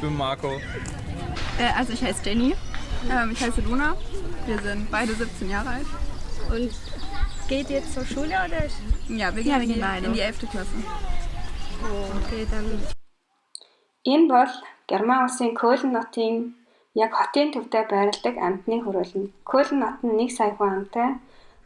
bin Marco. Also ich heiße Jenny. Ich heiße Luna. Wir sind beide 17 Jahre alt. Und geht ihr zur Schule oder? Ja, wir gehen in die 11. Klasse. Okay, dann. Энэ бол Герман улсын Кёлн нотын яг хотын төвдөө байрладаг амьтны хөрөөлн. Кёлн нот нь 1 сая хүн амтай.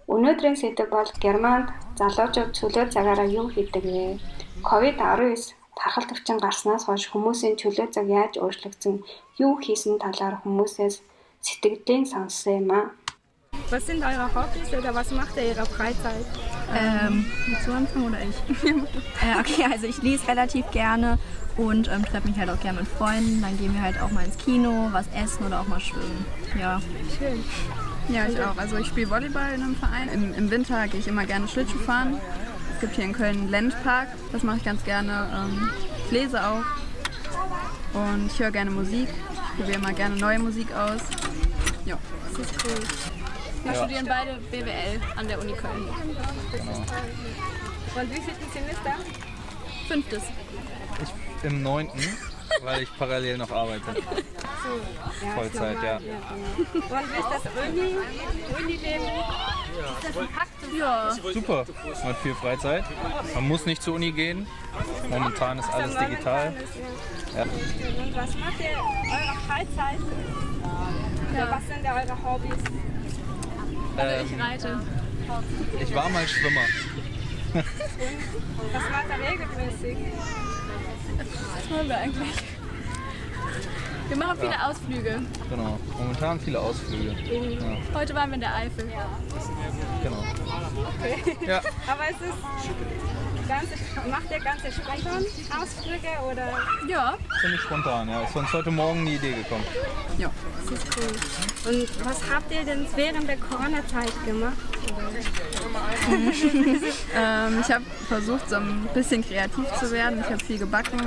Өнөөдрийн сэдэв бол Германд залуучууд чөлөө цагаараа юу хийдэг вэ? COVID-19 тархал төвчин гарснаас хойш хүмүүсийн чөлөө цаг яаж өөрчлөгдсөн, юу хийсэн талаар хүмүүсээс сэтгэлдээ сонссон юм аа. Was sind eure Hobbys oder was macht ihr in ihrer Freizeit? Willst du anfangen oder ich? Okay, also ich lese relativ gerne und treffe mich halt auch gerne mit Freunden. Dann gehen wir halt auch mal ins Kino, was essen oder auch mal schwimmen. Ja. Schön. Ja, ich auch. Also ich spiele Volleyball in einem Verein. Im Winter gehe ich immer gerne Schlittschuh fahren. Es gibt hier in Köln einen Landpark, das mache ich ganz gerne. Ich lese auch und ich höre gerne Musik. Ich probiere immer gerne neue Musik aus. Ja. Das ist cool. Wir studieren beide BWL an der Uni Köln. Genau. Und wie viel Semester? 5. Ich im 9., weil ich parallel noch arbeite. So, ja, Vollzeit, ja. Und wie ist das Uni-Leben? Ist das ein Pakt? Ja. Super, man hat viel Freizeit. Man muss nicht zur Uni gehen. Momentan ist alles digital. Ja. Und was macht ihr in eurer Freizeit? Oder was sind eure Hobbys? Ich reite. Ich war mal Schwimmer. Was macht ihr regelmäßig? Was machen wir eigentlich? Wir machen viele Ausflüge. Genau, momentan viele Ausflüge. Ja, Heute waren wir in der Eifel. genau. Okay. Ja. Aber es ist macht ihr ganze spontan Ausflüge oder? Ja. Ziemlich spontan, ja. Ist uns heute Morgen die Idee gekommen. Ja. Das ist cool. Und was habt ihr denn während der Corona-Zeit gemacht? Ich habe versucht, so ein bisschen kreativ zu werden. Ich habe viel gebacken,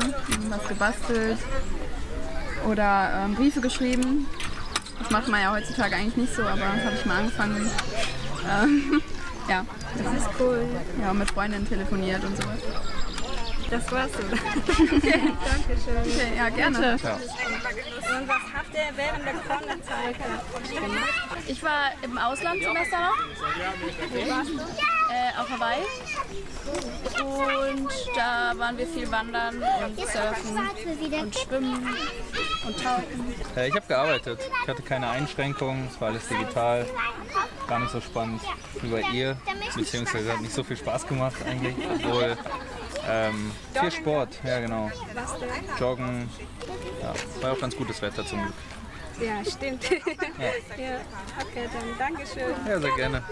was gebastelt oder Briefe geschrieben. Das macht man ja heutzutage eigentlich nicht so, aber das habe ich mal angefangen. Ja. Das ist cool. Ja, mit Freundinnen telefoniert und sowas. Das war's so. Dankeschön. Okay, ja, gerne. Ja. Und was habt ihr während der Corona-Zeit gemacht? Ich war im Auslandssemester noch. Wo warst du? Auf Hawaii. Und da waren wir viel wandern und surfen und schwimmen und tauchen. Ich habe gearbeitet. Ich hatte keine Einschränkungen. Es war alles digital. Gar nicht so spannend wie bei ihr. Beziehungsweise hat nicht so viel Spaß gemacht eigentlich. Obwohl viel Sport, ja genau. Joggen. Ja, war auch ganz gutes Wetter zum Glück. Ja, stimmt. Ja. Okay, dann Dankeschön. Ja, sehr gerne.